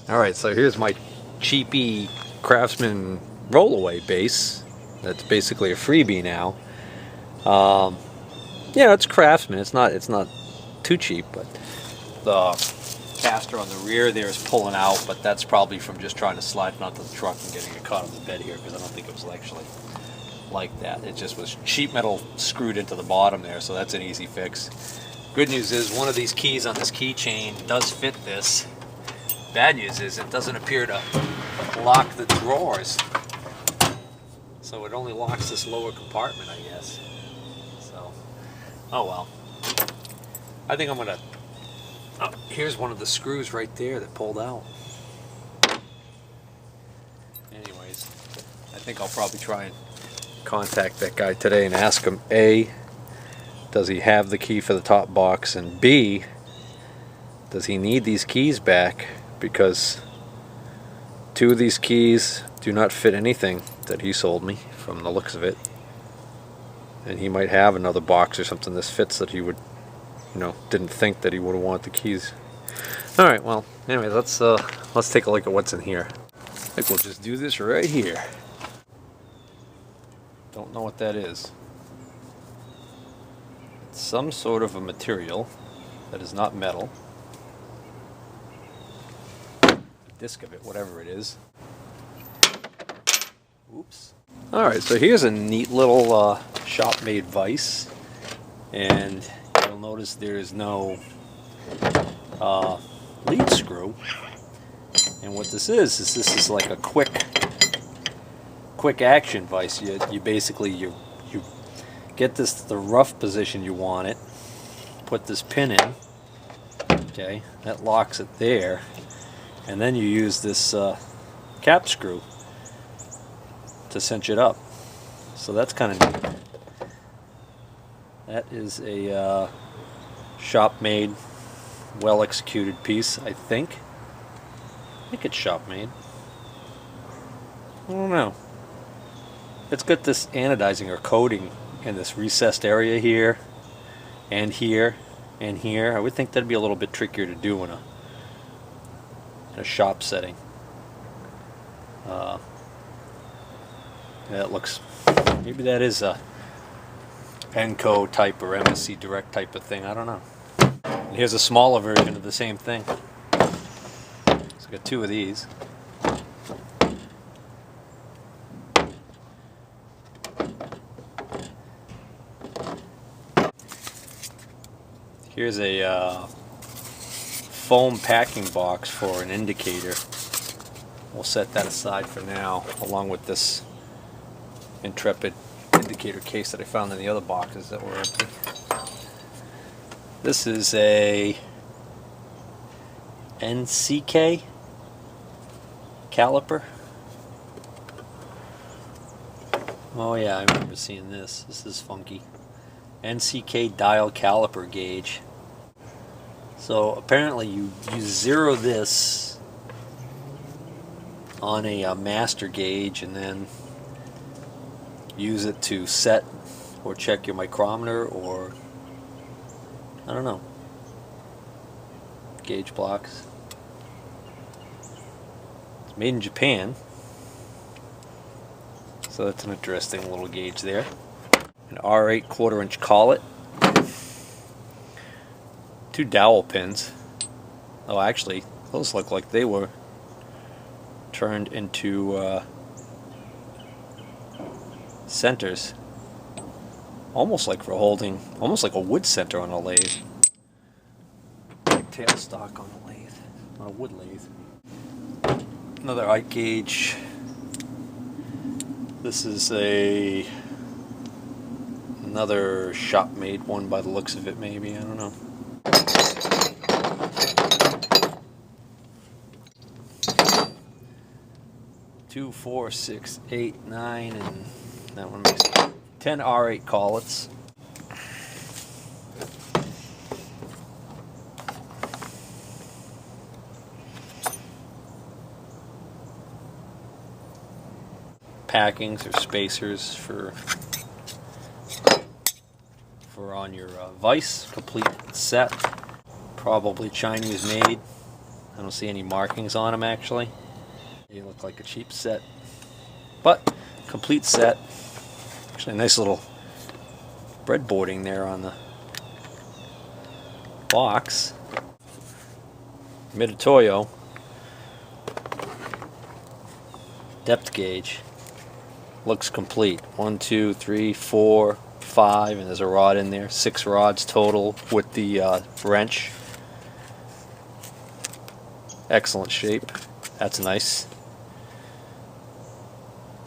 Alright, so here's my cheapy Craftsman rollaway base. That's basically a freebie now. Yeah, it's Craftsman. It's not too cheap, but the caster on the rear there is pulling out, but that's probably from just trying to slide it onto the truck and getting it caught on the bed here, because I don't think it was actually like that. It just was sheet metal screwed into the bottom there, so that's an easy fix. Good news is one of these keys on this keychain does fit this. Bad news is it doesn't appear to lock the drawers, so it only locks this lower compartment, I guess. So, oh well. I think I'm gonna, oh, here's one of the screws right there that pulled out. Anyways, I think I'll probably try and contact that guy today and ask him, A, does he have the key for the top box, and B, does he need these keys back, because 2 of these keys do not fit anything that he sold me from the looks of it, and he might have another box or something this fits that he would, you know, didn't think that he would have wanted the keys. Alright, well, anyway, let's take a look at what's in here. I think we'll just do this right here. Don't know what that is. It's some sort of a material that is not metal. Disc of it, whatever it is. Oops. Alright, so here's a neat little shop-made vise, and you'll notice there is no lead screw. And what this is like a quick action vise. You basically you get this to the rough position you want it, put this pin in, okay, that locks it there, and then you use this cap screw to cinch it up. So that's kind of neat. That is a shop-made, well-executed piece, I think. I think it's shop-made. I don't know. It's got this anodizing or coating in this recessed area here, and here, and here. I would think that'd be a little bit trickier to do in a shop setting. That looks, maybe that is a Enco type or MSC Direct type of thing, I don't know. And here's a smaller version of the same thing. So I've got 2 of these. Here's a foam packing box for an indicator. We'll set that aside for now, along with this Intrepid indicator case that I found in the other boxes that were empty. This is a NCK caliper. Oh yeah, I remember seeing this. This is funky. NCK dial caliper gauge. So apparently you zero this on a master gauge and then use it to set or check your micrometer, or I don't know, gauge blocks. It's made in Japan, so that's an interesting little gauge there. An R8 1/4-inch collet, 2 dowel pins. Oh, actually, those look like they were turned into centers, almost like for holding, almost like a wood center on a lathe. Tailstock on a lathe, on a wood lathe. Another height gauge. This is another shop-made one by the looks of it, maybe, I don't know. 2, 4, 6, 8, 9, and that one makes 10 R8 collets. Packings or spacers for on your vise, complete set, probably Chinese made. I don't see any markings on them actually. They look like a cheap set, but complete set. Actually, a nice little breadboarding there on the box. Mitutoyo depth gauge. Looks complete. 1, 2, 3, 4, 5, and there's a rod in there. 6 rods total with the wrench. Excellent shape. That's nice.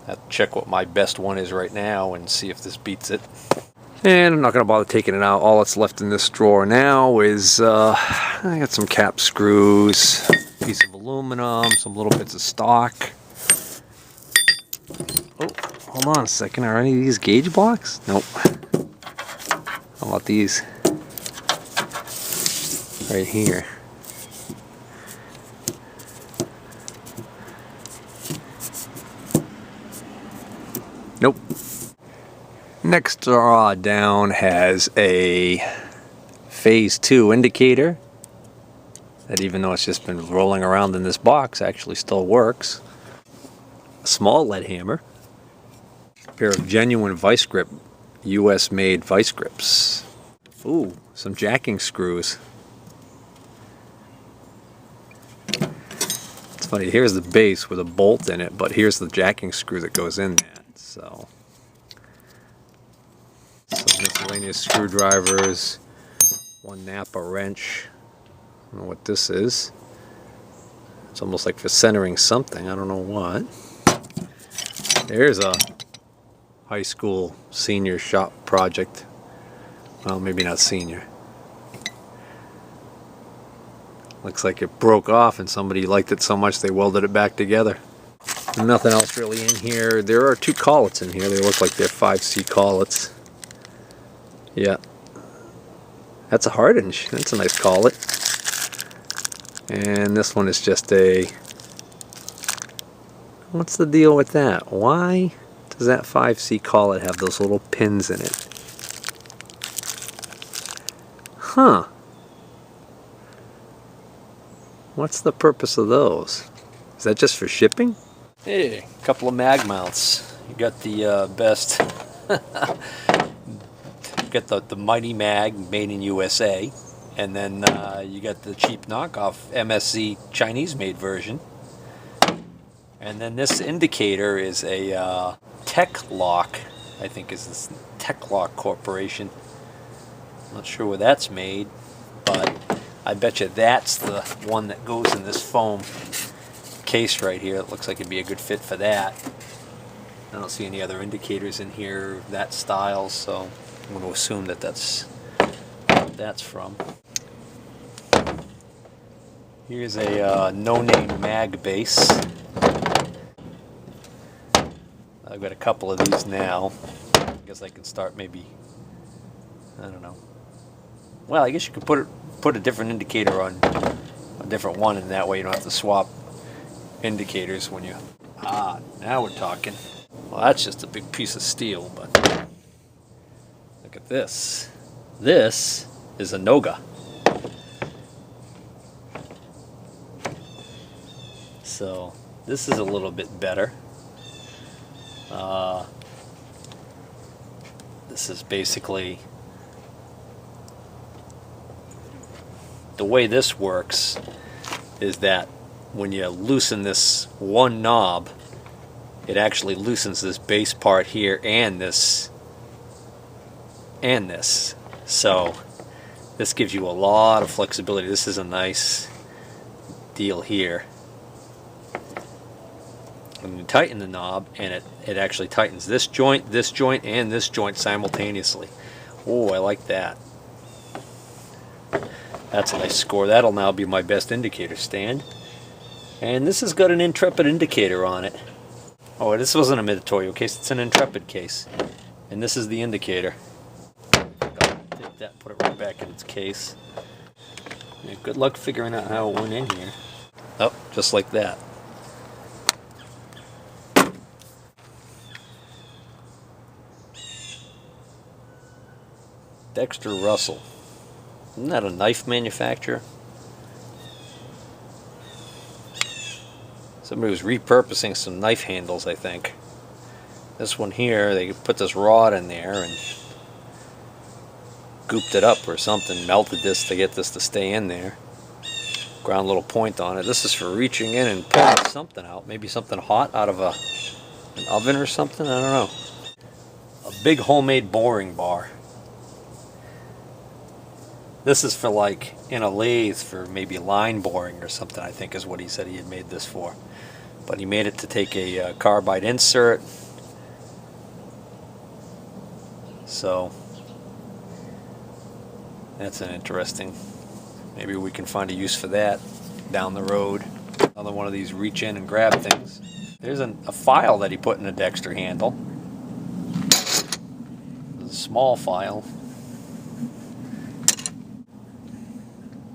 I'll check what my best one is right now and see if this beats it. And I'm not going to bother taking it out. All that's left in this drawer now is I got some cap screws, a piece of aluminum, some little bits of stock. Oh, hold on a second. Are any of these gauge blocks? Nope. How about these? Right here. Nope. Next draw down has a phase 2 indicator that, even though it's just been rolling around in this box, actually still works. A small lead hammer. A pair of genuine vice grip, US made vice grips. Ooh, some jacking screws. It's funny, here's the base with a bolt in it, but here's the jacking screw that goes in that. So, some miscellaneous screwdrivers, one Napa wrench. I don't know what this is. It's almost like for centering something, I don't know what. There's a high school senior shop project. Well, maybe not senior. Looks like it broke off and somebody liked it so much they welded it back together. Nothing else really in here. There are 2 collets in here. They look like they're 5C collets. Yeah. That's a Hardinge. That's a nice collet. And this one is just a... What's the deal with that? Why does that 5C collet have those little pins in it? Huh. What's the purpose of those? Is that just for shipping? Hey, a couple of mag mounts. You got the best... you got the Mighty Mag made in USA. And then you got the cheap knockoff MSC Chinese made version. And then this indicator is a Tech Lock, I think is this Tech Lock Corporation. Not sure where that's made, but I bet you that's the one that goes in this foam case right here. It looks like it'd be a good fit for that. I don't see any other indicators in here of that style, so I'm going to assume that that's what that's from. Here's a no-name mag base. I've got a couple of these now. I guess I can start maybe, I don't know. Well, I guess you could put a different indicator on a different one, and that way you don't have to swap indicators when you... Ah, now we're talking. Well, that's just a big piece of steel, but look at this. This is a Noga. So this is a little bit better. This is basically the way this works is that when you loosen this one knob, it actually loosens this base part here and this and this. So this gives you a lot of flexibility. This is a nice deal here. When you tighten the knob, and it actually tightens this joint, and this joint simultaneously. Oh, I like that. That's a nice score. That'll now be my best indicator stand. And this has got an Intrepid indicator on it. Oh, this wasn't a Mitutoyo case, it's an Intrepid case. And this is the indicator. Take that, put it right back in its case. Yeah, good luck figuring out how it went in here. Oh, just like that. Dexter Russell. Isn't that a knife manufacturer? Somebody was repurposing some knife handles, I think. This one here, they put this rod in there and gooped it up or something, melted this to get this to stay in there. Ground a little point on it. This is for reaching in and pulling something out. Maybe something hot out of an oven or something, I don't know. A big homemade boring bar. This is for like in a lathe for maybe line boring or something, I think is what he said he had made this for. But he made it to take a carbide insert. So that's an interesting, maybe we can find a use for that down the road. Another one of these reach in and grab things. There's a file that he put in a Dexter handle. It's a small file.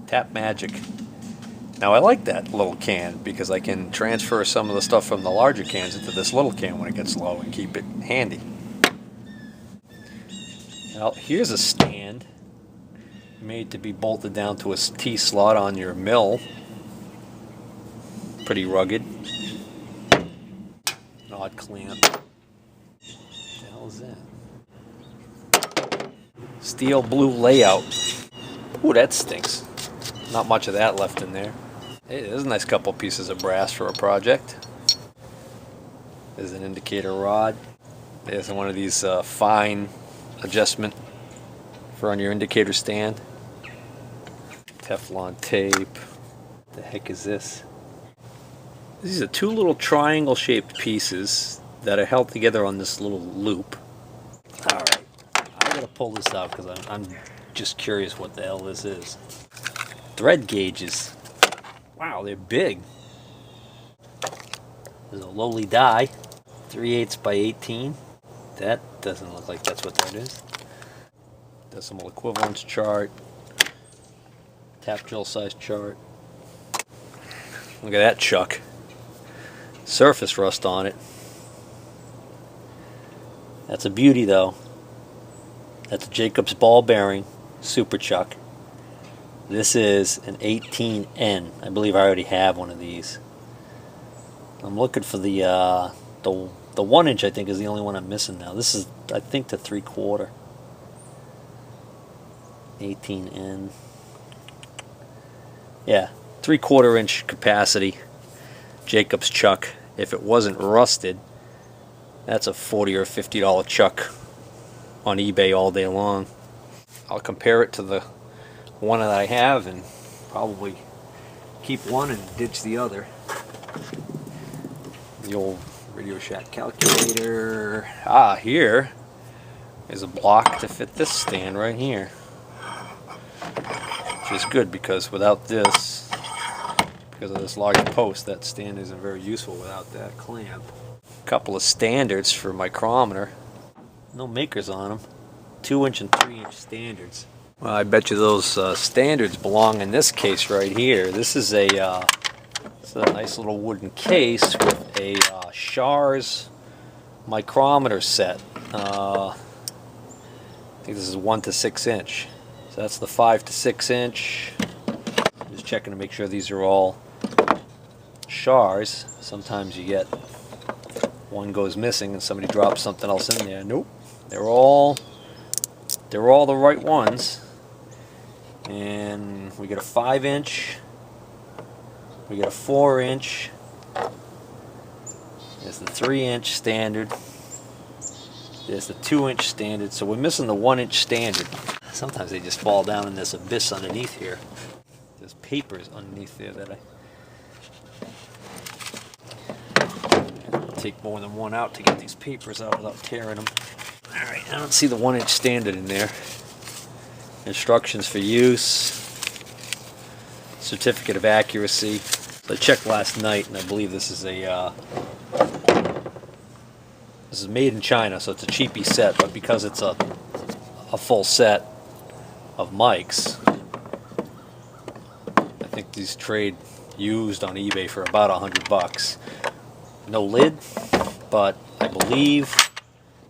Tap Magic. Now I like that little can because I can transfer some of the stuff from the larger cans into this little can when it gets low and keep it handy. Now here's a stand made to be bolted down to a T-slot on your mill. Pretty rugged. An odd clamp. What the hell is that? Steel blue layout. Ooh, that stinks. Not much of that left in there. Hey, there's a nice couple pieces of brass for a project. There's an indicator rod. There's one of these fine adjustment for on your indicator stand. Teflon tape. The heck is this? These are two little triangle shaped pieces that are held together on this little loop. Alright, I gotta pull this out because I'm just curious what the hell this is. Thread gauges. Wow, they're big. There's a lowly die. 3/8 by 18. That doesn't look like that's what that is. Decimal equivalence chart. Tap drill size chart. Look at that chuck. Surface rust on it. That's a beauty though. That's a Jacobs ball bearing super chuck. This is an 18N. I believe I already have one of these. I'm looking for the 1 inch. I think is the only one I'm missing now. This is, I think, the 3/4. 18N. Yeah, 3/4 inch capacity. Jacobs chuck. If it wasn't rusted, that's a $40 or $50 chuck on eBay all day long. I'll compare it to the one that I have and probably keep one and ditch the other. The old Radio Shack calculator. Ah, here is a block to fit this stand right here, which is good because without this, because of this large post, that stand isn't very useful without that clamp. A couple of standards for micrometer. No makers on them. 2-inch and 3-inch standards. Well, I bet you those standards belong in this case right here. This is a nice little wooden case with a Schar's micrometer set. I think this is 1 to 6 inch. So that's the 5 to 6 inch. Just checking to make sure these are all Schar's. Sometimes you get one goes missing and somebody drops something else in there. Nope, they're all the right ones. And we get a 5-inch. We get a 4-inch. There's the 3-inch standard. There's the 2-inch standard. So we're missing the 1-inch standard. Sometimes they just fall down in this abyss underneath here. There's papers underneath there that take more than one out to get these papers out without tearing them. Alright, I don't see the 1-inch standard in there. Instructions for use. Certificate of accuracy. So I checked last night and I believe this is this is made in China, so it's a cheapy set, but because it's a full set of mics, I think these trade used on eBay for about $100. No lid, but I believe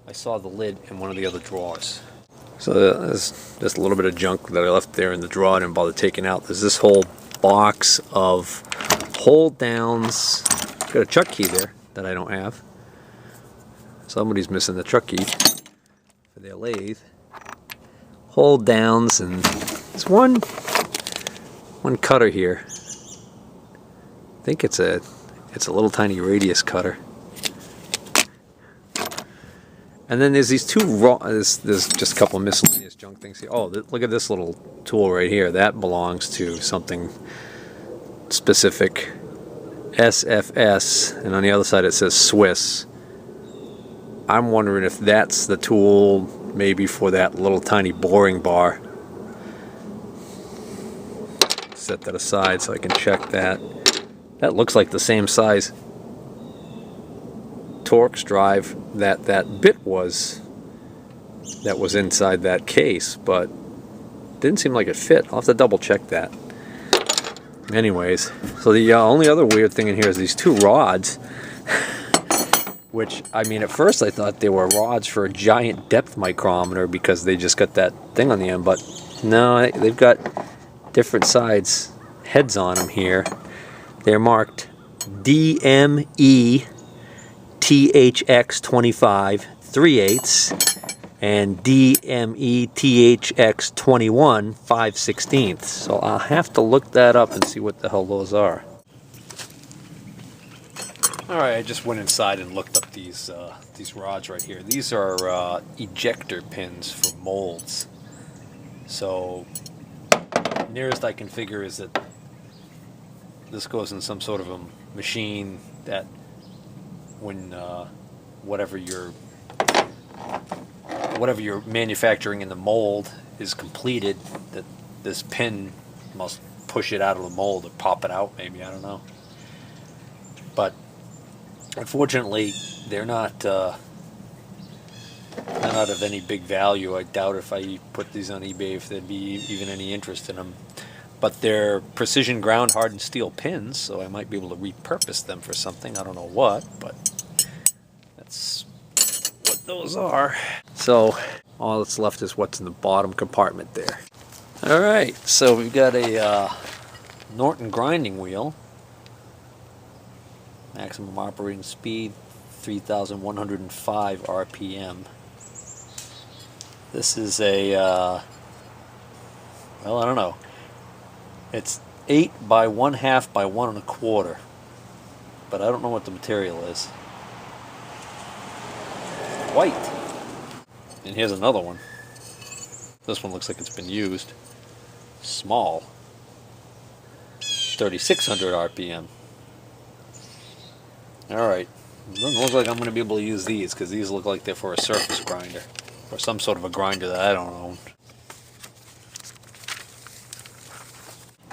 I saw the lid in one of the other drawers. So there's just a little bit of junk that I left there in the drawer. I didn't bother taking out. There's this whole box of hold downs Got a chuck key there that I don't have. Somebody's missing the chuck key for their lathe. Hold downs, and there's one cutter here. I think it's a little tiny radius cutter. And then there's these two there's just a couple of miscellaneous junk things here. Oh, look at this little tool right here. That belongs to something specific. SFS, and on the other side it says Swiss. I'm wondering if that's the tool maybe for that little tiny boring bar. Set that aside so I can check that. That looks like the same size Torx drive that bit was inside that case, but didn't seem like it fit. I'll have to double check that. Anyways, so the only other weird thing in here is these two rods, which, I mean, at first I thought they were rods for a giant depth micrometer because they just got that thing on the end, but no, they've got different size heads on them here. They're marked DME THX25 3/8 and DME THX21 5/16. So I'll have to look that up and see what the hell those are. Alright, I just went inside and looked up these rods right here. These are ejector pins for molds. So nearest I can figure is that this goes in some sort of a machine that when whatever you're manufacturing in the mold is completed, that this pin must push it out of the mold or pop it out, maybe, I don't know. But unfortunately they're not of any big value. I doubt if I put these on eBay if there'd be even any interest in them. But they're precision ground hardened steel pins, so I might be able to repurpose them for something. I don't know what, but that's what those are. So all that's left is what's in the bottom compartment there. Alright, so we've got a Norton grinding wheel. Maximum operating speed 3,105 RPM. This is a, well, I don't know. It's 8 by 1/2 by 1 1/4, but I don't know what the material is. White. And here's another one. This one looks like it's been used. Small. 3,600 RPM. Alright. Doesn't look like I'm going to be able to use these, because these look like they're for a surface grinder. Or some sort of a grinder that I don't own.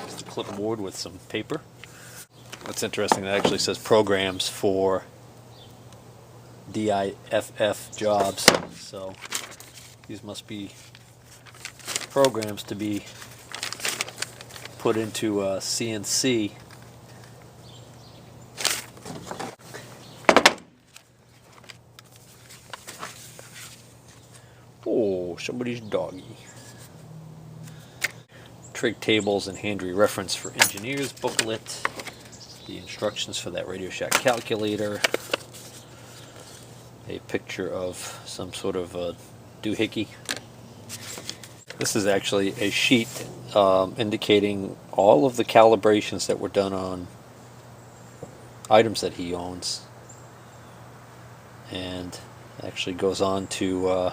Just a clipboard with some paper. What's interesting, that actually says programs for DIFF jobs. So these must be programs to be put into CNC. Oh, somebody's doggy. Trig tables and Handry reference for engineers booklet. The instructions for that Radio Shack calculator. A picture of some sort of a doohickey. This is actually a sheet indicating all of the calibrations that were done on items that he owns, and actually goes on to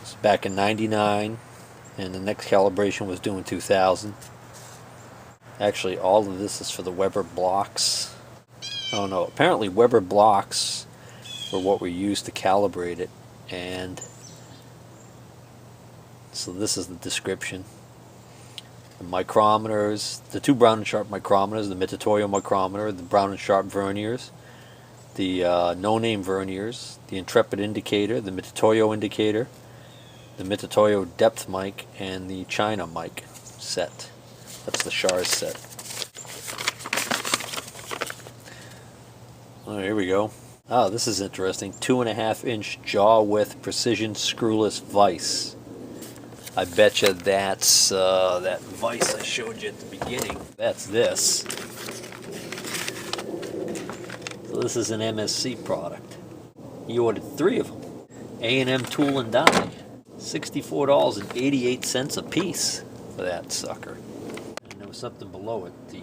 it's back in '99, and the next calibration was due in 2000. Actually, all of this is for the Weber blocks. Oh no, apparently Weber blocks were what were used to calibrate it, and so this is the description. The micrometers, the two Brown and Sharp micrometers, the Mitutoyo micrometer, the Brown and Sharp verniers, the no-name verniers, the Intrepid indicator, the Mitutoyo indicator, the Mitutoyo depth mic, and the China mic set. That's the Shars set. Oh, here we go. Oh, this is interesting. 2.5-inch jaw width precision screwless vise. I betcha that's that vise I showed you at the beginning. That's this. So So this is an MSC product. He ordered 3 of them. A&M Tool and Die. $64.88 a piece for that sucker. And there was something below it. The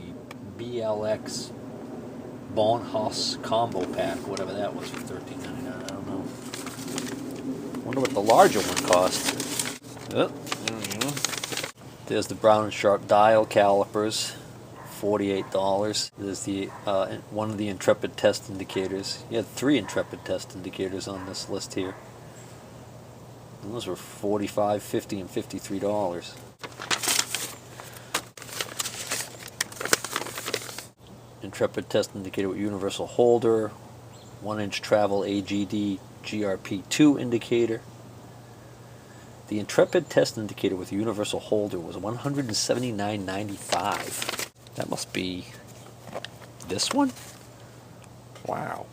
BLX Bonhaus combo pack, whatever that was, for $13.99. I don't know. Wonder what the larger one cost. Oh, there we go. There's the Brown and Sharp dial calipers, $48. There's the one of the Intrepid test indicators. You had 3 Intrepid test indicators on this list here. And those were $45, $50, and $53. Intrepid test indicator with universal holder, 1-inch travel AGD GRP2 indicator. The Intrepid test indicator with universal holder was $179.95. That must be this one? Wow.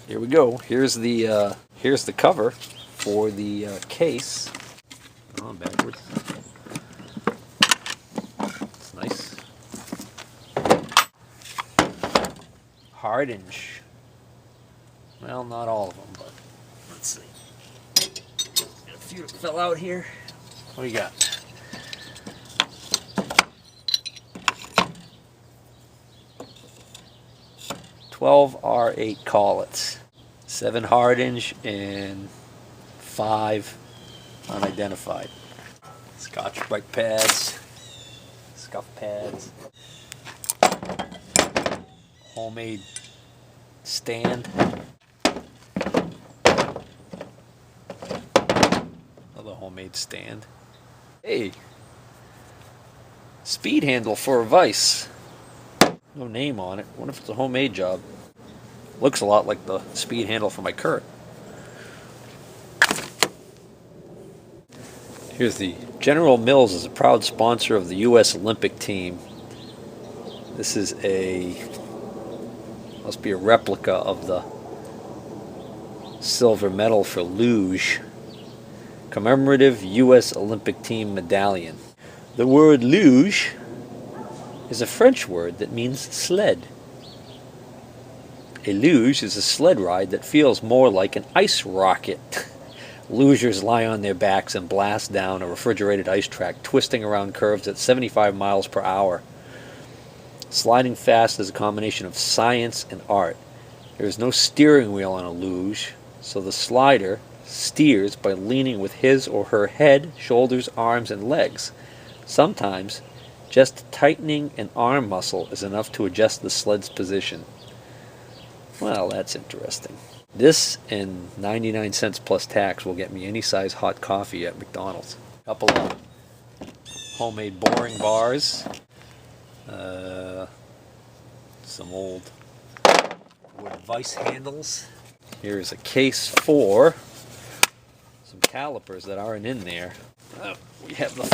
Here we go. Here's the cover for the case. Oh, backwards. It's nice. Hardinge. Well, not all of them, but let's see. Got a few that fell out here. What do you got? R8 collets, 7 Hardinge and 5 unidentified. Scotch brake pads, scuff pads, homemade stand, another homemade stand. Hey, speed handle for a vise. No name on it. Wonder if it's a homemade job. Looks a lot like the speed handle for my Kurt. Here's the General Mills is a proud sponsor of the U.S. Olympic team. This is must be a replica of the silver medal for luge. Commemorative U.S. Olympic team medallion. The word luge is a French word that means sled. A luge is a sled ride that feels more like an ice rocket. Lugers lie on their backs and blast down a refrigerated ice track, twisting around curves at 75 miles per hour. Sliding fast is a combination of science and art. There is no steering wheel on a luge, so the slider steers by leaning with his or her head, shoulders, arms, and legs. Sometimes, just tightening an arm muscle is enough to adjust the sled's position. Well, that's interesting. This and 99 cents plus tax will get me any size hot coffee at McDonald's. Couple of homemade boring bars. Some old wood vise handles. Here's a case for some calipers that aren't in there. We have the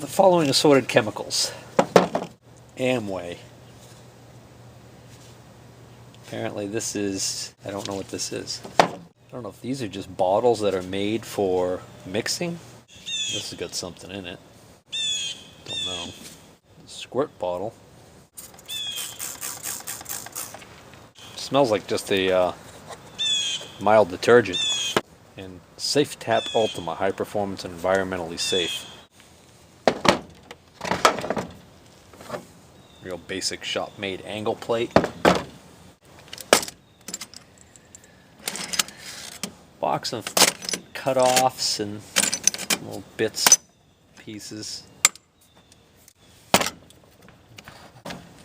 following assorted chemicals. Amway. Apparently this is, I don't know what this is. I don't know if these are just bottles that are made for mixing. This has got something in it. Don't know. Squirt bottle. Smells like just a mild detergent. And Safe Tap Ultima, high performance and environmentally safe. Real basic shop made angle plate. Box of cut-offs and little bits, pieces.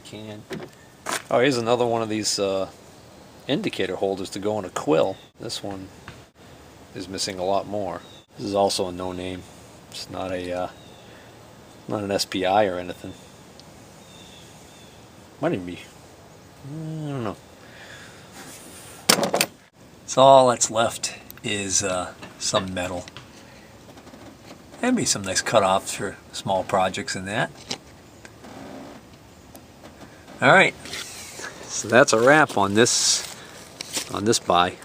Can. Oh, here's another one of these indicator holders to go on a quill. This one is missing a lot more. This is also a no name. It's not a not an SPI or anything. Might even be. I don't know. So all that's left is some metal. And maybe some nice cut-offs for small projects in that. Alright, so that's a wrap on this buy.